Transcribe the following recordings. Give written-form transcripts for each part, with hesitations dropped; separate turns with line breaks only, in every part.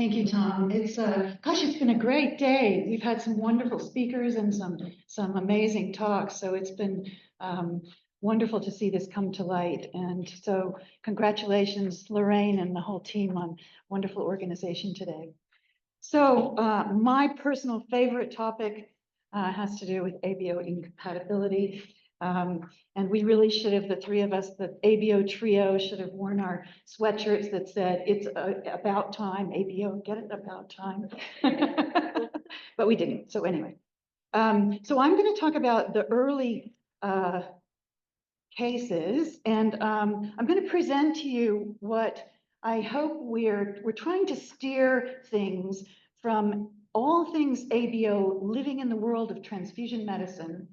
Thank you, Tom. It's gosh, it's been a great day. We've had some wonderful speakers and some amazing talks. So it's been wonderful to see this come to light. And so congratulations, Lorraine and the whole team on wonderful organization today. So my personal favorite topic has to do with ABO incompatibility. And we really should have, the three of us, the ABO trio, should have worn our sweatshirts that said, it's about time, ABO, get it about time. But we didn't, so anyway. So I'm gonna talk about the early cases, and I'm gonna present to you what I hope we're trying to steer things from all things ABO living in the world of transfusion medicine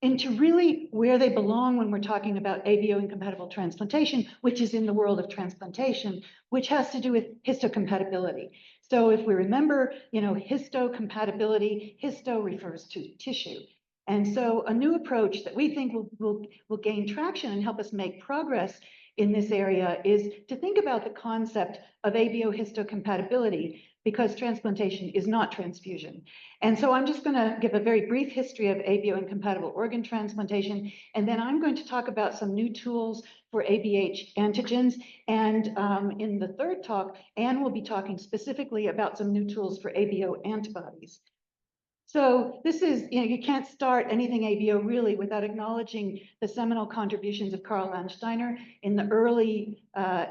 into really where they belong when we're talking about ABO-incompatible transplantation, which is in the world of transplantation, which has to do with histocompatibility. So if we remember, histocompatibility, histo refers to tissue. And so a new approach that we think will gain traction and help us make progress in this area is to think about the concept of ABO histocompatibility, because transplantation is not transfusion. And so I'm just going to give a very brief history of ABO-incompatible organ transplantation, and then I'm going to talk about some new tools for ABH antigens. And in the third talk, Anne will be talking specifically about some new tools for ABO antibodies. So this is, you can't start anything ABO really without acknowledging the seminal contributions of Karl Landsteiner in the early,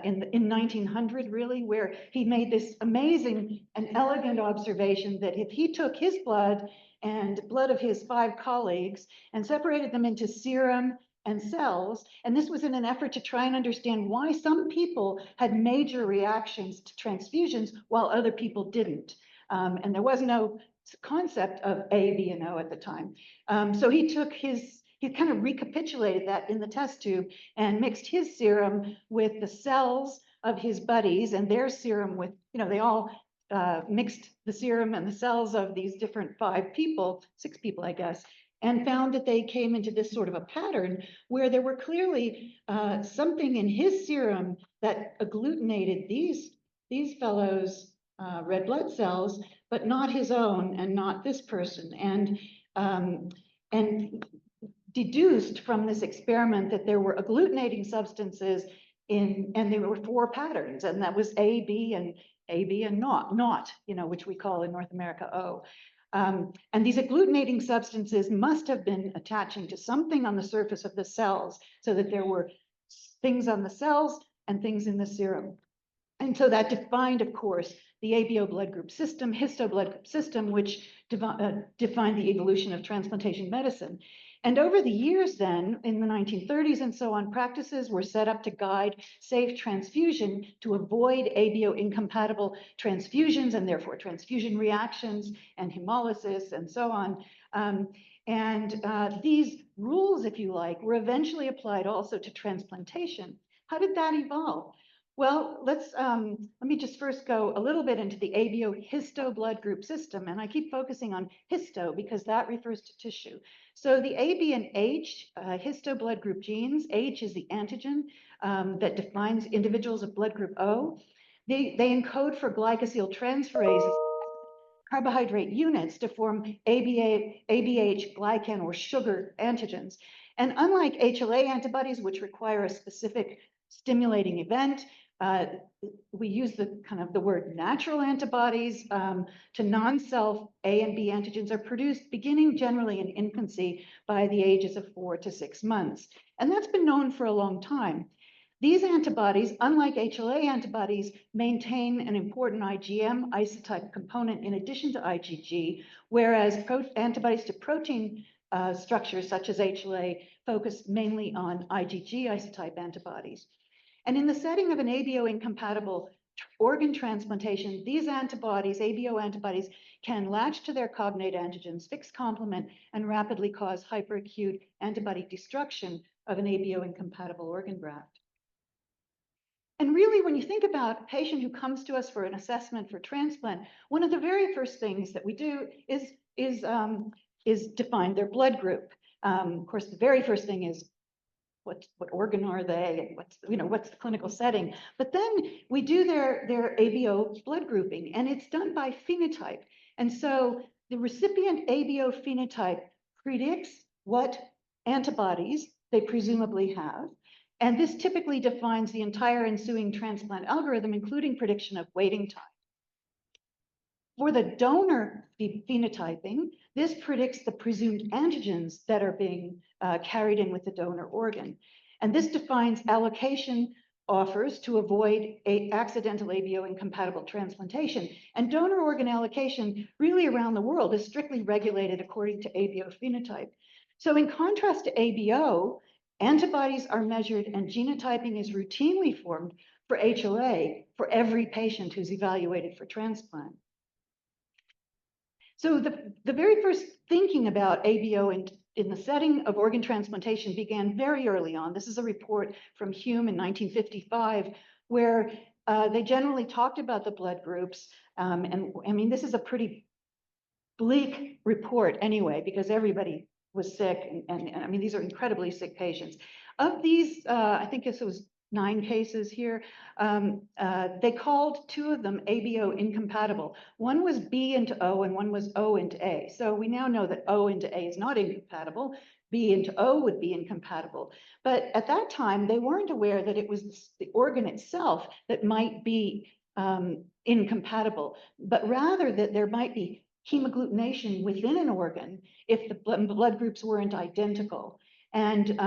in 1900 really, where he made this amazing and elegant observation that if he took his blood and blood of his 5 colleagues and separated them into serum and cells, and this was in an effort to try and understand why some people had major reactions to transfusions while other people didn't. And there was no concept of A, B, and O at the time. So he kind of recapitulated that in the test tube and mixed his serum with the cells of his buddies and their serum with, they all mixed the serum and the cells of these different 5 people, 6 people, I guess, and found that they came into this sort of a pattern where there were clearly something in his serum that agglutinated these fellows' red blood cells, but not his own and not this person, and deduced from this experiment that there were agglutinating substances and there were 4 patterns, and that was A, B, and not, which we call in North America O. And these agglutinating substances must have been attaching to something on the surface of the cells so that there were things on the cells and things in the serum. And so that defined, of course, the ABO blood group system, histo blood group system, which defined the evolution of transplantation medicine. And over the years then, in the 1930s and so on, practices were set up to guide safe transfusion to avoid ABO-incompatible transfusions and therefore transfusion reactions and hemolysis and so on. These rules, if you like, were eventually applied also to transplantation. How did that evolve? Well, let me just first go a little bit into the ABO histo blood group system, and I keep focusing on histo because that refers to tissue. So the AB and H histo blood group genes, H is the antigen that defines individuals of blood group O. They encode for glycosyl transferases, carbohydrate units, to form ABH glycan or sugar antigens. And unlike HLA antibodies, which require a specific stimulating event, we use the word natural antibodies to non-self A and B antigens are produced beginning generally in infancy by the ages of 4 to 6 months. And that's been known for a long time. These antibodies, unlike HLA antibodies, maintain an important IgM isotype component in addition to IgG, whereas antibodies to protein structures such as HLA focus mainly on IgG isotype antibodies. And in the setting of an ABO-incompatible organ transplantation, these antibodies, ABO antibodies, can latch to their cognate antigens, fix complement, and rapidly cause hyperacute antibody destruction of an ABO-incompatible organ graft. And really, when you think about a patient who comes to us for an assessment for transplant, one of the very first things that we do is define their blood group. Of course, the very first thing is what organ are they, and what's the clinical setting. But then we do their ABO blood grouping, and it's done by phenotype. And so the recipient ABO phenotype predicts what antibodies they presumably have. And this typically defines the entire ensuing transplant algorithm, including prediction of waiting time. For the donor phenotyping, this predicts the presumed antigens that are being carried in with the donor organ. And this defines allocation offers to avoid accidental ABO-incompatible transplantation. And donor organ allocation really around the world is strictly regulated according to ABO phenotype. So in contrast to ABO, antibodies are measured and genotyping is routinely formed for HLA for every patient who's evaluated for transplant. So the very first thinking about ABO in the setting of organ transplantation began very early on. This is a report from Hume in 1955, where they generally talked about the blood groups. And I mean, this is a pretty bleak report anyway, because everybody was sick. And I mean, these are incredibly sick patients. Of these, I think this was 9 cases here. They called 2 of them ABO incompatible. One was B into O and one was O into A. So we now know that O into A is not incompatible. B into O would be incompatible. But at that time, they weren't aware that it was the organ itself that might be incompatible, but rather that there might be hemagglutination within an organ if the blood groups weren't identical. And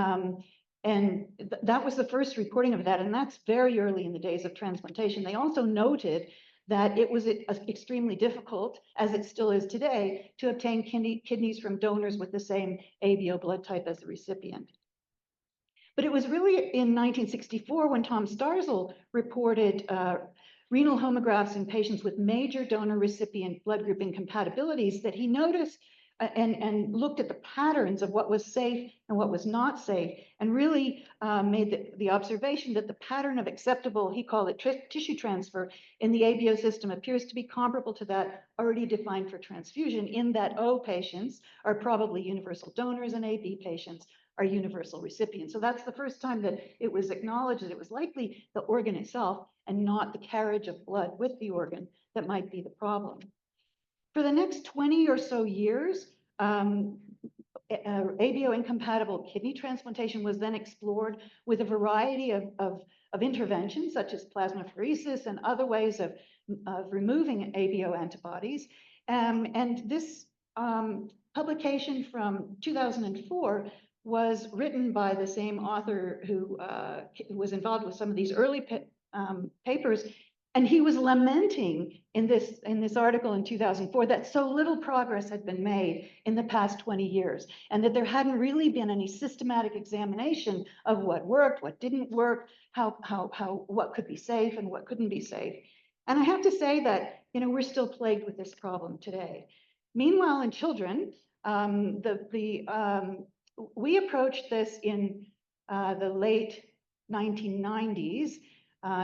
that was the first reporting of that, and that's very early in the days of transplantation. They also noted that it was extremely difficult, as it still is today, to obtain kidneys from donors with the same ABO blood type as the recipient. But it was really in 1964 when Tom Starzl reported renal homographs in patients with major donor-recipient blood group incompatibilities that he noticed and looked at the patterns of what was safe and what was not safe, and really made the observation that the pattern of acceptable, he called it tissue transfer, in the ABO system appears to be comparable to that already defined for transfusion, in that O patients are probably universal donors and AB patients are universal recipients. So that's the first time that it was acknowledged that it was likely the organ itself and not the carriage of blood with the organ that might be the problem. For the next 20 or so years, ABO-incompatible kidney transplantation was then explored with a variety of interventions, such as plasmapheresis and other ways of removing ABO antibodies. And this publication from 2004 was written by the same author who was involved with some of these early papers. And he was lamenting in this article in 2004 that so little progress had been made in the past 20 years, and that there hadn't really been any systematic examination of what worked, what didn't work, what could be safe and what couldn't be safe. And I have to say that, we're still plagued with this problem today. Meanwhile, in children, we approached this in the late 1990s.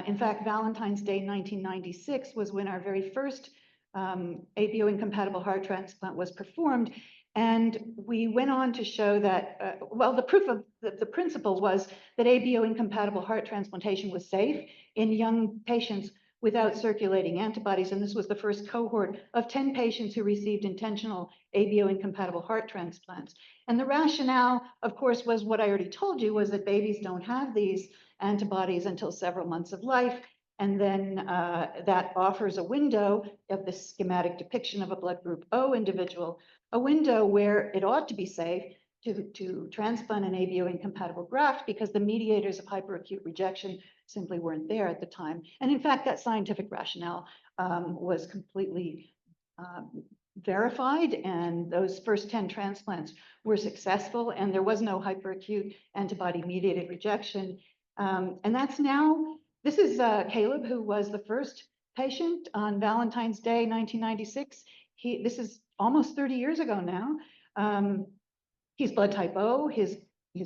In fact, Valentine's Day 1996 was when our very first ABO-incompatible heart transplant was performed. And we went on to show that, the proof of the principle was that ABO-incompatible heart transplantation was safe in young patients without circulating antibodies. And this was the first cohort of 10 patients who received intentional ABO-incompatible heart transplants. And the rationale, of course, was what I already told you, was that babies don't have these antibodies until several months of life. And then that offers a window of the schematic depiction of a blood group O individual, a window where it ought to be safe to transplant an ABO-incompatible graft, because the mediators of hyperacute rejection simply weren't there at the time. And in fact, that scientific rationale was completely verified, and those first 10 transplants were successful, and there was no hyperacute antibody-mediated rejection. And that's now, this is Caleb, who was the first patient on Valentine's Day 1996. This is almost 30 years ago now. He's blood type O. His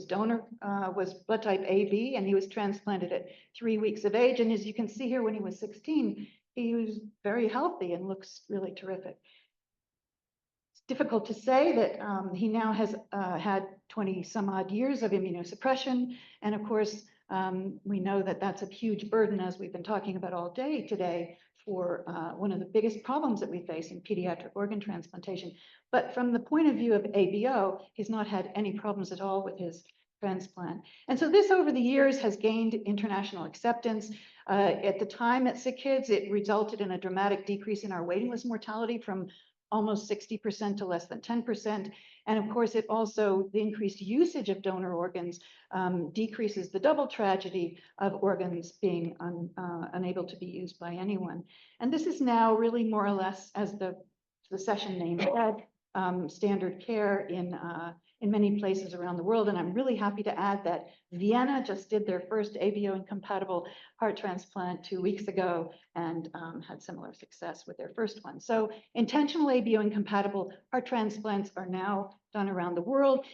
donor was blood type AB, and he was transplanted at 3 weeks of age. And as you can see here, when he was 16, he was very healthy and looks really terrific. It's difficult to say that he now has had 20 some odd years of immunosuppression. And of course, we know that that's a huge burden, as we've been talking about all day today, for one of the biggest problems that we face in pediatric organ transplantation. But from the point of view of ABO, he's not had any problems at all with his transplant. And so this over the years has gained international acceptance. At the time at Sick Kids, it resulted in a dramatic decrease in our waiting list mortality from almost 60% to less than 10%. And of course, it also, the increased usage of donor organs decreases the double tragedy of organs being unable to be used by anyone. And this is now really more or less, as the session name said, standard care in many places around the world. And I'm really happy to add that Vienna just did their first ABO-incompatible heart transplant 2 weeks ago and had similar success with their first one. So intentional ABO-incompatible heart transplants are now done around the world.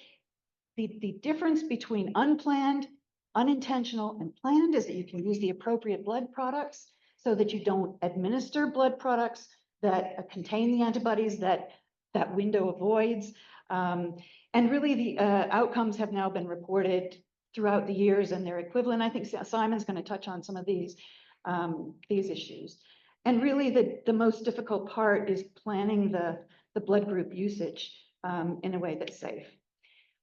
The difference between unplanned, unintentional, and planned is that you can use the appropriate blood products so that you don't administer blood products that contain the antibodies that that window avoids. And really the outcomes have now been reported throughout the years and they're equivalent. I think Simon's going to touch on some of these issues. And really the most difficult part is planning the blood group usage in a way that's safe.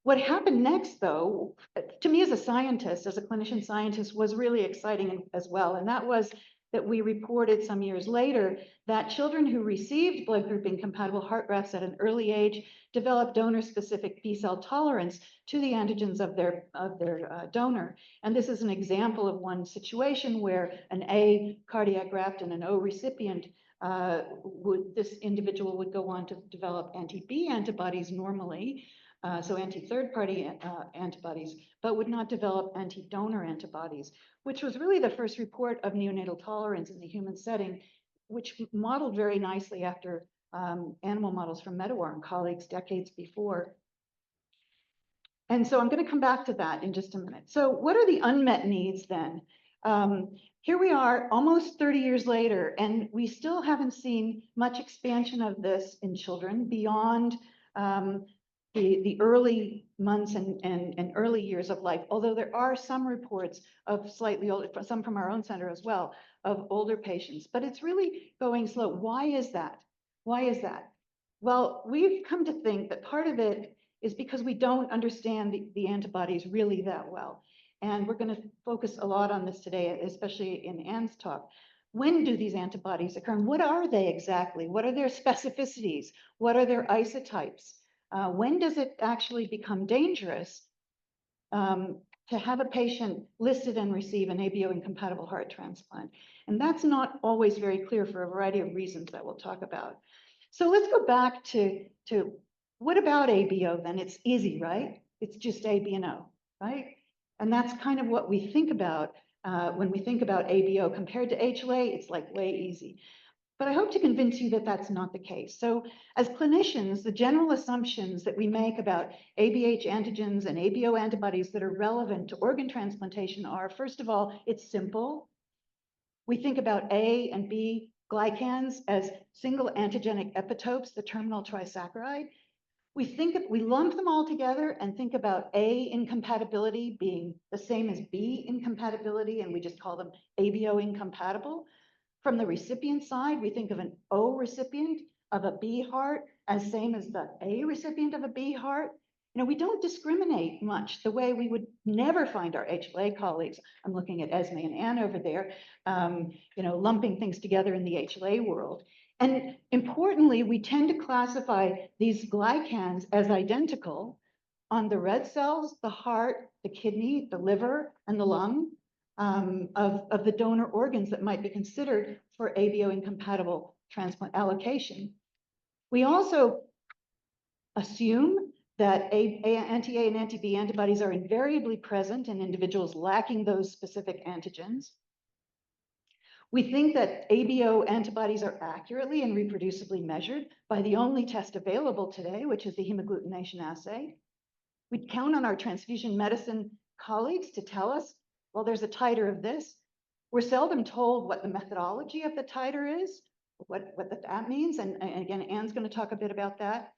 What happened next, though, to me as a scientist, as a clinician scientist, was really exciting as well. And that was that we reported some years later that children who received blood group incompatible heart grafts at an early age developed donor-specific B-cell tolerance to the antigens of their donor. And this is an example of one situation where an A cardiac graft and an O recipient this individual would go on to develop anti-B antibodies normally, so anti-third party antibodies, but would not develop anti-donor antibodies, which was really the first report of neonatal tolerance in the human setting, which modeled very nicely after animal models from Medawar and colleagues decades before. And so I'm going to come back to that in just a minute. So what are the unmet needs then? Here we are almost 30 years later, and we still haven't seen much expansion of this in children beyond the early months and early years of life, although there are some reports of slightly older, some from our own center as well, of older patients, but it's really going slow. Why is that? Why is that? Well, we've come to think that part of it is because we don't understand the antibodies really that well. And we're going to focus a lot on this today, especially in Anne's talk. When do these antibodies occur? And what are they exactly? What are their specificities? What are their isotypes? When does it actually become dangerous to have a patient listed and receive an ABO-incompatible heart transplant? And that's not always very clear for a variety of reasons that we'll talk about. So let's go back to what about ABO then? It's easy, right? It's just A, B, and O, right? And that's kind of what we think about when we think about ABO. Compared to HLA, it's like way easy. But I hope to convince you that that's not the case. So as clinicians, the general assumptions that we make about ABH antigens and ABO antibodies that are relevant to organ transplantation are, first of all, it's simple. We think about A and B glycans as single antigenic epitopes, the terminal trisaccharide. We lump them all together and think about A incompatibility being the same as B incompatibility, and we just call them ABO incompatible. From the recipient side, we think of an O recipient of a B heart as same as the A recipient of a B heart. You know, we don't discriminate much the way we would never find our HLA colleagues. I'm looking at Esme and Anne over there, you know, lumping things together in the HLA world. And importantly, we tend to classify these glycans as identical on the red cells, the heart, the kidney, the liver, and the lung of the donor organs that might be considered for ABO-incompatible transplant allocation. We also assume that anti-A and anti-B antibodies are invariably present in individuals lacking those specific antigens. We think that ABO antibodies are accurately and reproducibly measured by the only test available today, which is the hemagglutination assay. We count on our transfusion medicine colleagues to tell us, well, there's a titer of this. We're seldom told what the methodology of the titer is, what that means. And again, Anne's going to talk a bit about that.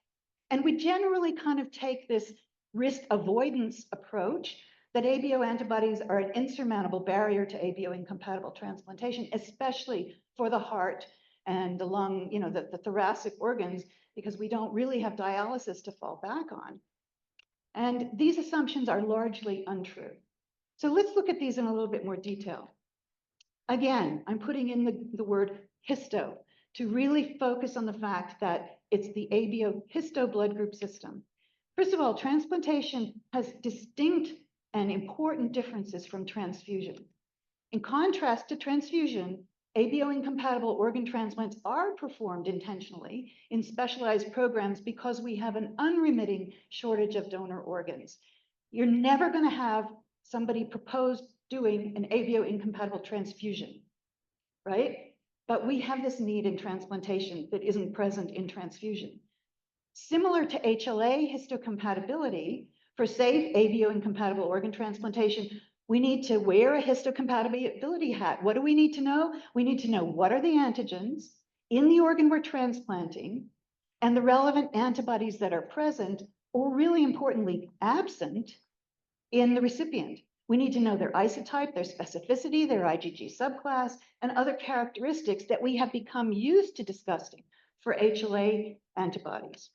And we generally kind of take this risk avoidance approach, that ABO antibodies are an insurmountable barrier to ABO-incompatible transplantation, especially for the heart and the lung, the thoracic organs, because we don't really have dialysis to fall back on. And these assumptions are largely untrue. So let's look at these in a little bit more detail. Again, I'm putting in the word histo to really focus on the fact that it's the ABO histo blood group system. First of all, transplantation has distinct and important differences from transfusion. In contrast to transfusion, ABO-incompatible organ transplants are performed intentionally in specialized programs because we have an unremitting shortage of donor organs. You're never going to have somebody propose doing an ABO-incompatible transfusion, right? But we have this need in transplantation that isn't present in transfusion. Similar to HLA histocompatibility, for safe ABO-incompatible organ transplantation, we need to wear a histocompatibility hat. What do we need to know? We need to know what are the antigens in the organ we're transplanting and the relevant antibodies that are present, or really importantly, absent in the recipient. We need to know their isotype, their specificity, their IgG subclass, and other characteristics that we have become used to discussing for HLA antibodies.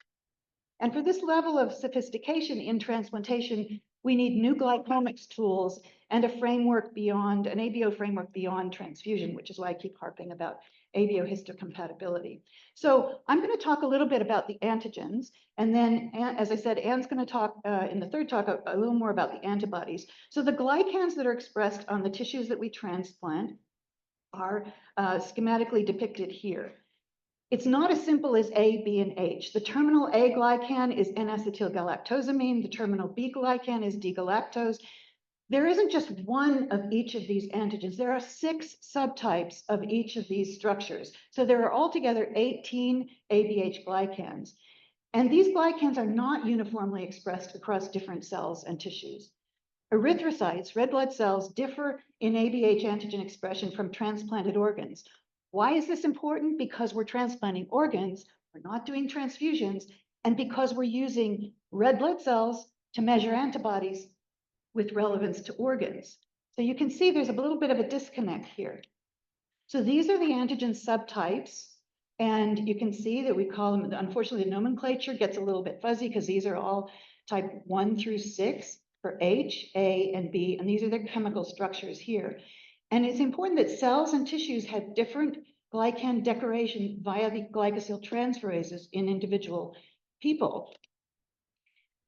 And for this level of sophistication in transplantation, we need new glycomics tools and a framework beyond, an ABO framework beyond transfusion, which is why I keep harping about ABO histocompatibility. So I'm going to talk a little bit about the antigens, and then, as I said, Anne's going to talk in the third talk a little more about the antibodies. So the glycans that are expressed on the tissues that we transplant are schematically depicted here. It's not as simple as A, B, and H. The terminal A glycan is N-acetylgalactosamine. The terminal B glycan is D-galactose. There isn't just one of each of these antigens. There are 6 subtypes of each of these structures. So there are altogether 18 ABH glycans. And these glycans are not uniformly expressed across different cells and tissues. Erythrocytes, red blood cells, differ in ABH antigen expression from transplanted organs. Why is this important? Because we're transplanting organs, we're not doing transfusions, and because we're using red blood cells to measure antibodies with relevance to organs. So you can see there's a little bit of a disconnect here. So these are the antigen subtypes, and you can see that we call them, unfortunately, the nomenclature gets a little bit fuzzy because these are all type 1 through 6 for H, A, and B, and these are their chemical structures here. And it's important that cells and tissues have different glycan decoration via the glycosyl transferases in individual people.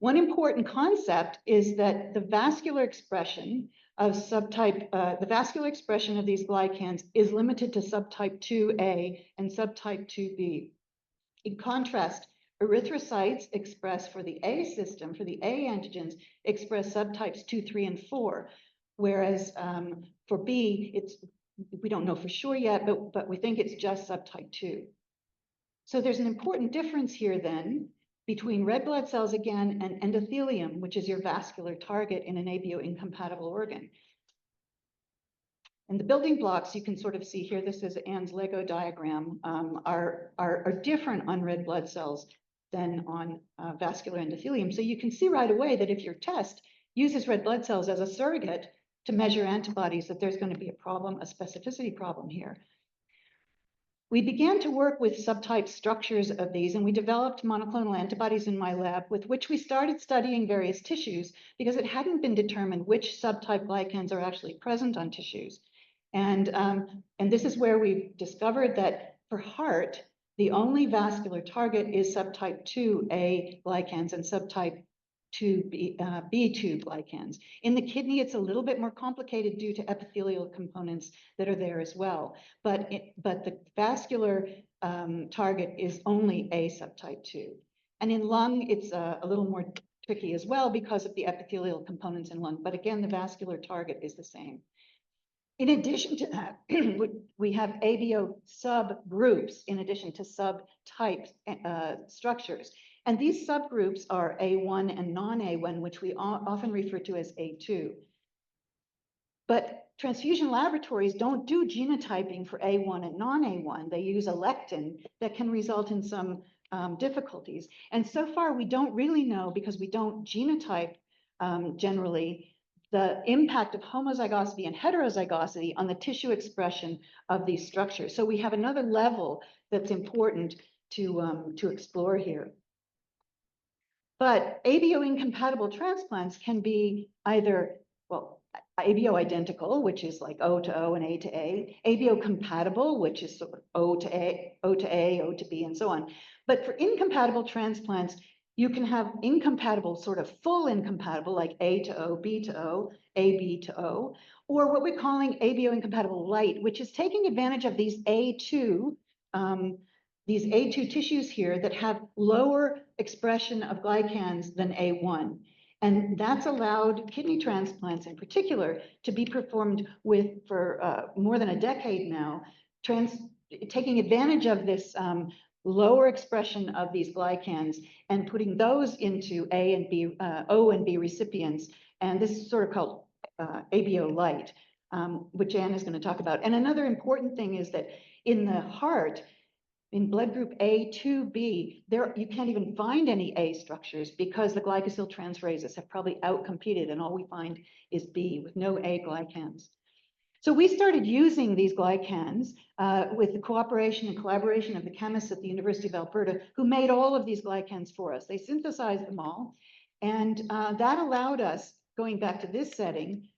One important concept is that the vascular expression of the vascular expression of these glycans is limited to subtype 2A and subtype 2B. In contrast, erythrocytes express for the A system, for the A antigens, express subtypes 2, 3, and 4. Whereas for B, we don't know for sure yet, but we think it's just subtype 2. So there's an important difference here then between red blood cells again and endothelium, which is your vascular target in an ABO-incompatible organ. And the building blocks you can sort of see here, this is Anne's Lego diagram, are different on red blood cells than on vascular endothelium. So you can see right away that if your test uses red blood cells as a surrogate to measure antibodies, that there's going to be a problem, a specificity problem here. We began to work with subtype structures of these, and we developed monoclonal antibodies in my lab with which we started studying various tissues because it hadn't been determined which subtype glycans are actually present on tissues. And this is where we've discovered that for heart, the only vascular target is subtype 2A glycans and subtype 2B2 glycans. In the kidney, it's a little bit more complicated due to epithelial components that are there as well. But the vascular target is only A subtype 2. And in lung, it's a little more tricky as well because of the epithelial components in lung. But again, the vascular target is the same. In addition to that, we have ABO subgroups in addition to subtype structures. And these subgroups are A1 and non-A1, which we often refer to as A2. But transfusion laboratories don't do genotyping for A1 and non-A1. They use a lectin that can result in some difficulties. And so far, we don't really know, because we don't genotype generally, the impact of homozygosity and heterozygosity on the tissue expression of these structures. So we have another level that's important to explore here. But ABO-incompatible transplants can be either, well, ABO-identical, which is like O to O and A to A, ABO-compatible, which is sort of O to A, O to A, O to B, and so on. But for incompatible transplants, you can have incompatible, sort of full incompatible, like A to O, B to O, AB to O, or what we're calling ABO-incompatible light, which is taking advantage of these A2 tissues here that have lower expression of glycans than A1. And that's allowed kidney transplants in particular to be performed with, for more than a decade now, taking advantage of this lower expression of these glycans and putting those into A and B, O and B recipients. And this is sort of called ABO light, which Anne is going to talk about. And another important thing is that in the heart, in blood group A2B, you can't even find any A structures because the glycosyltransferases have probably outcompeted, and all we find is B with no A glycans. So we started using these glycans with the cooperation and collaboration of the chemists at the University of Alberta, who made all of these glycans for us. They synthesized them all, and that allowed us, going back to this setting,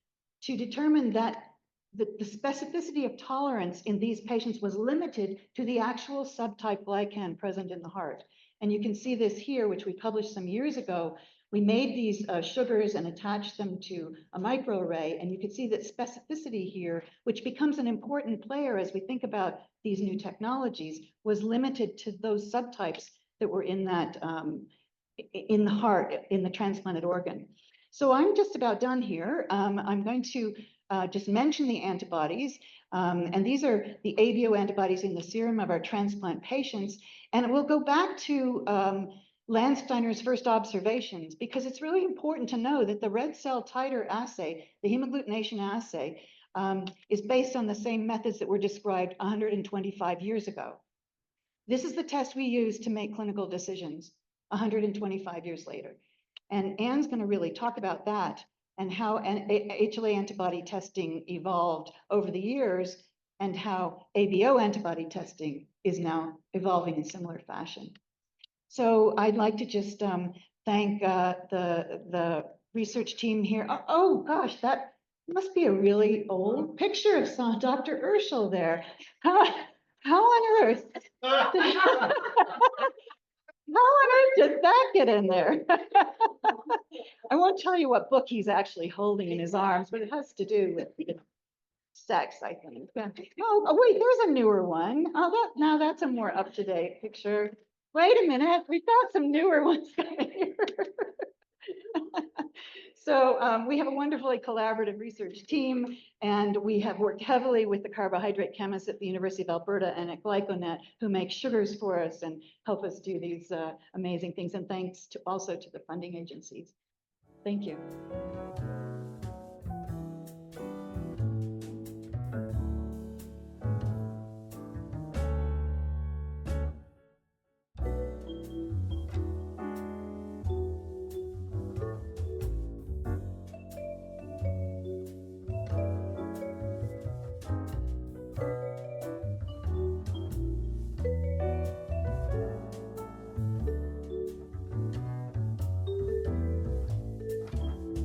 to determine that the specificity of tolerance in these patients was limited to the actual subtype glycan present in the heart. And you can see this here, which we published some years ago. We made these sugars and attached them to a microarray, and you can see that specificity here, which becomes an important player as we think about these new technologies, was limited to those subtypes that were in that in the heart, in the transplanted organ. So I'm just about done here. I'm going to just mention the antibodies, and these are the ABO antibodies in the serum of our transplant patients. And we'll go back to Landsteiner's first observations, because it's really important to know that the red cell titer assay, the hemagglutination assay, is based on the same methods that were described 125 years ago. This is the test we use to make clinical decisions 125 years later. And Anne's going to really talk about that and how HLA antibody testing evolved over the years, and how ABO antibody testing is now evolving in similar fashion. So I'd like to just thank the research team here. Oh gosh, that must be a really old picture of Dr. Urschel there. How on earth? How on earth did that get in there? I won't tell you what book he's actually holding in his arms, but it has to do with sex, I think. Oh, wait, there's a newer one. Oh, now that's a more up-to-date picture. Wait a minute, we've got some newer ones coming here. So we have a wonderfully collaborative research team, and we have worked heavily with the carbohydrate chemists at the University of Alberta and at GlycoNet, who make sugars for us and help us do these amazing things. And thanks also to the funding agencies. Thank you.